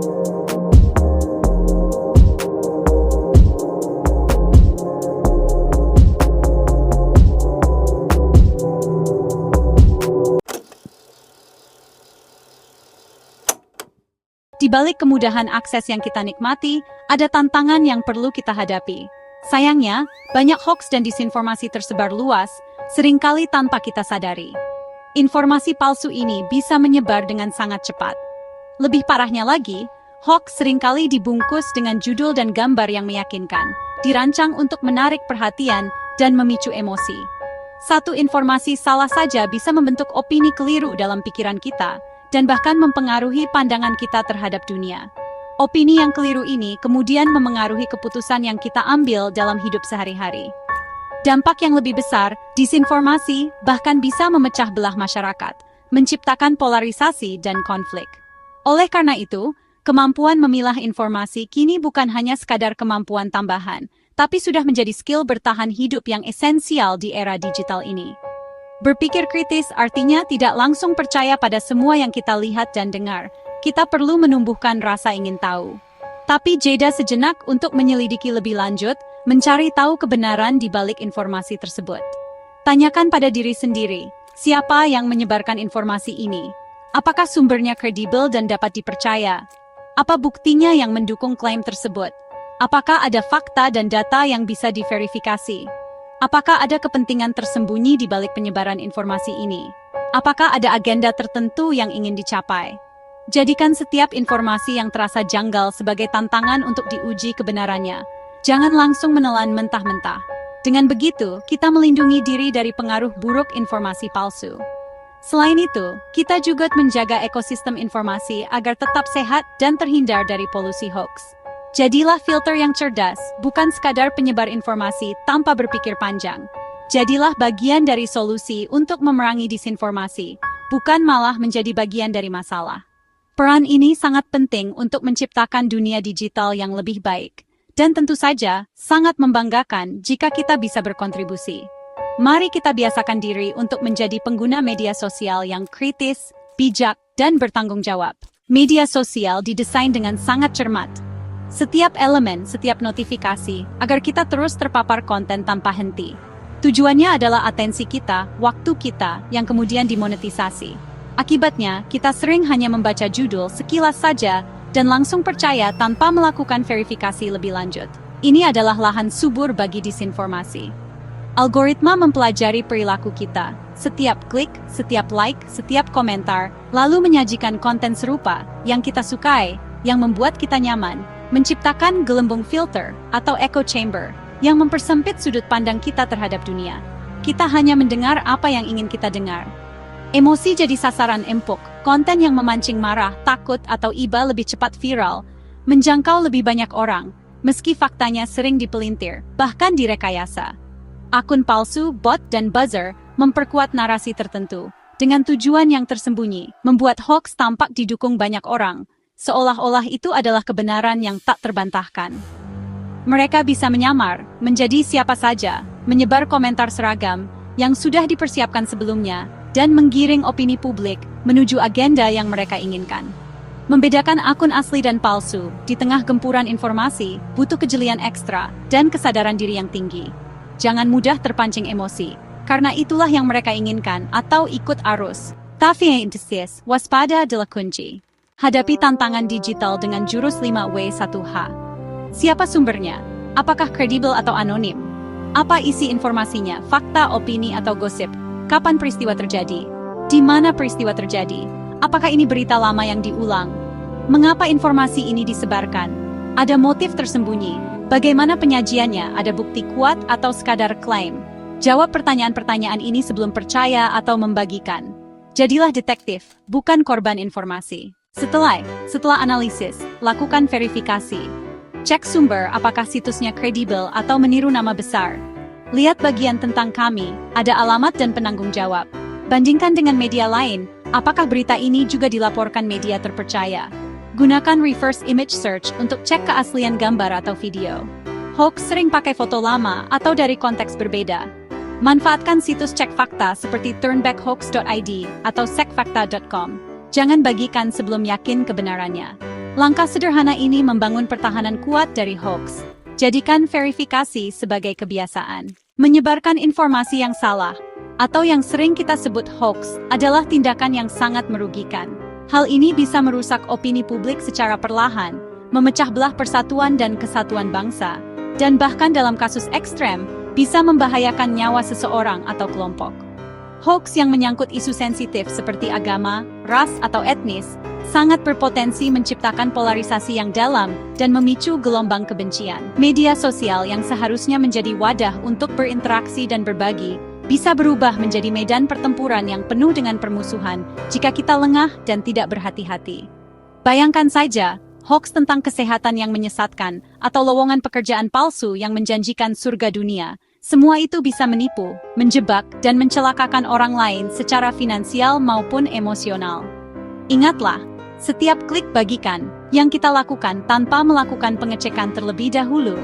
Di balik kemudahan akses yang kita nikmati, ada tantangan yang perlu kita hadapi. Sayangnya, banyak hoaks dan disinformasi tersebar luas, seringkali tanpa kita sadari. Informasi palsu ini bisa menyebar dengan sangat cepat. Lebih parahnya lagi, hoaks seringkali dibungkus dengan judul dan gambar yang meyakinkan, dirancang untuk menarik perhatian dan memicu emosi. Satu informasi salah saja bisa membentuk opini keliru dalam pikiran kita, dan bahkan mempengaruhi pandangan kita terhadap dunia. Opini yang keliru ini kemudian memengaruhi keputusan yang kita ambil dalam hidup sehari-hari. Dampak yang lebih besar, disinformasi bahkan bisa memecah belah masyarakat, menciptakan polarisasi dan konflik. Oleh karena itu, kemampuan memilah informasi kini bukan hanya sekadar kemampuan tambahan, tapi sudah menjadi skill bertahan hidup yang esensial di era digital ini. Berpikir kritis artinya tidak langsung percaya pada semua yang kita lihat dan dengar. Kita perlu menumbuhkan rasa ingin tahu. Tapi jeda sejenak untuk menyelidiki lebih lanjut, mencari tahu kebenaran di balik informasi tersebut. Tanyakan pada diri sendiri, siapa yang menyebarkan informasi ini? Apakah sumbernya kredibel dan dapat dipercaya? Apa buktinya yang mendukung klaim tersebut? Apakah ada fakta dan data yang bisa diverifikasi? Apakah ada kepentingan tersembunyi di balik penyebaran informasi ini? Apakah ada agenda tertentu yang ingin dicapai? Jadikan setiap informasi yang terasa janggal sebagai tantangan untuk diuji kebenarannya. Jangan langsung menelan mentah-mentah. Dengan begitu, kita melindungi diri dari pengaruh buruk informasi palsu. Selain itu, kita juga menjaga ekosistem informasi agar tetap sehat dan terhindar dari polusi hoaks. Jadilah filter yang cerdas, bukan sekadar penyebar informasi tanpa berpikir panjang. Jadilah bagian dari solusi untuk memerangi disinformasi, bukan malah menjadi bagian dari masalah. Peran ini sangat penting untuk menciptakan dunia digital yang lebih baik. Dan tentu saja, sangat membanggakan jika kita bisa berkontribusi. Mari kita biasakan diri untuk menjadi pengguna media sosial yang kritis, bijak, dan bertanggung jawab. Media sosial didesain dengan sangat cermat. Setiap elemen, setiap notifikasi, agar kita terus terpapar konten tanpa henti. Tujuannya adalah atensi kita, waktu kita, yang kemudian dimonetisasi. Akibatnya, kita sering hanya membaca judul sekilas saja dan langsung percaya tanpa melakukan verifikasi lebih lanjut. Ini adalah lahan subur bagi disinformasi. Algoritma mempelajari perilaku kita. Setiap klik, setiap like, setiap komentar, lalu menyajikan konten serupa yang kita sukai, yang membuat kita nyaman, menciptakan gelembung filter atau echo chamber yang mempersempit sudut pandang kita terhadap dunia. Kita hanya mendengar apa yang ingin kita dengar. Emosi jadi sasaran empuk, konten yang memancing marah, takut, atau iba lebih cepat viral, menjangkau lebih banyak orang, meski faktanya sering dipelintir, bahkan direkayasa. Akun palsu, bot, dan buzzer memperkuat narasi tertentu, dengan tujuan yang tersembunyi, membuat hoaks tampak didukung banyak orang, seolah-olah itu adalah kebenaran yang tak terbantahkan. Mereka bisa menyamar, menjadi siapa saja, menyebar komentar seragam yang sudah dipersiapkan sebelumnya, dan menggiring opini publik menuju agenda yang mereka inginkan. Membedakan akun asli dan palsu di tengah gempuran informasi butuh kejelian ekstra dan kesadaran diri yang tinggi. Jangan mudah terpancing emosi, karena itulah yang mereka inginkan atau ikut arus. Tapi waspada adalah kunci. Hadapi tantangan digital dengan jurus 5W1H. Siapa sumbernya? Apakah kredibel atau anonim? Apa isi informasinya? Fakta, opini, atau gosip? Kapan peristiwa terjadi? Di mana peristiwa terjadi? Apakah ini berita lama yang diulang? Mengapa informasi ini disebarkan? Ada motif tersembunyi? Bagaimana penyajiannya? Ada bukti kuat atau sekadar klaim? Jawab pertanyaan-pertanyaan ini sebelum percaya atau membagikan. Jadilah detektif, bukan korban informasi. Setelah analisis, lakukan verifikasi. Cek sumber apakah situsnya kredibel atau meniru nama besar. Lihat bagian tentang kami, ada alamat dan penanggung jawab. Bandingkan dengan media lain, apakah berita ini juga dilaporkan media terpercaya. Gunakan reverse image search untuk cek keaslian gambar atau video. Hoax sering pakai foto lama atau dari konteks berbeda. Manfaatkan situs cek fakta seperti turnbackhoax.id atau sekfakta.com. Jangan bagikan sebelum yakin kebenarannya. Langkah sederhana ini membangun pertahanan kuat dari hoax. Jadikan verifikasi sebagai kebiasaan. Menyebarkan informasi yang salah, atau yang sering kita sebut hoax, adalah tindakan yang sangat merugikan. Hal ini bisa merusak opini publik secara perlahan, memecah belah persatuan dan kesatuan bangsa, dan bahkan dalam kasus ekstrem, bisa membahayakan nyawa seseorang atau kelompok. Hoax yang menyangkut isu sensitif seperti agama, ras, atau etnis, sangat berpotensi menciptakan polarisasi yang dalam dan memicu gelombang kebencian. Media sosial yang seharusnya menjadi wadah untuk berinteraksi dan berbagi, bisa berubah menjadi medan pertempuran yang penuh dengan permusuhan jika kita lengah dan tidak berhati-hati. Bayangkan saja, hoax tentang kesehatan yang menyesatkan, atau lowongan pekerjaan palsu yang menjanjikan surga dunia. Semua itu bisa menipu, menjebak, dan mencelakakan orang lain secara finansial maupun emosional. Ingatlah, setiap klik bagikan yang kita lakukan tanpa melakukan pengecekan terlebih dahulu,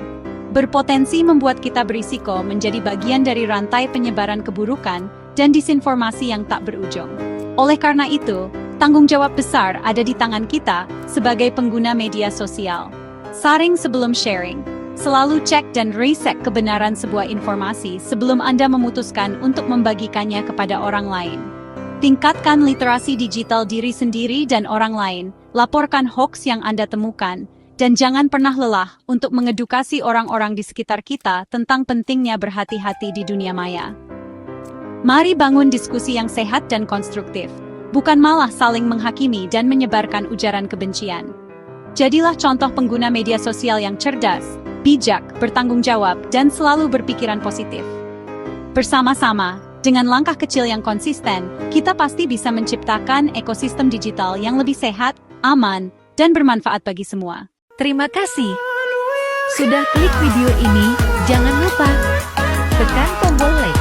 berpotensi membuat kita berisiko menjadi bagian dari rantai penyebaran keburukan dan disinformasi yang tak berujung. Oleh karena itu, tanggung jawab besar ada di tangan kita sebagai pengguna media sosial. Saring sebelum sharing. Selalu cek dan reset kebenaran sebuah informasi sebelum Anda memutuskan untuk membagikannya kepada orang lain. Tingkatkan literasi digital diri sendiri dan orang lain, laporkan hoax yang Anda temukan, dan jangan pernah lelah untuk mengedukasi orang-orang di sekitar kita tentang pentingnya berhati-hati di dunia maya. Mari bangun diskusi yang sehat dan konstruktif, bukan malah saling menghakimi dan menyebarkan ujaran kebencian. Jadilah contoh pengguna media sosial yang cerdas, bijak, bertanggung jawab, dan selalu berpikiran positif. Bersama-sama, dengan langkah kecil yang konsisten, kita pasti bisa menciptakan ekosistem digital yang lebih sehat, aman, dan bermanfaat bagi semua. Terima kasih sudah klik video ini. Jangan lupa tekan tombol like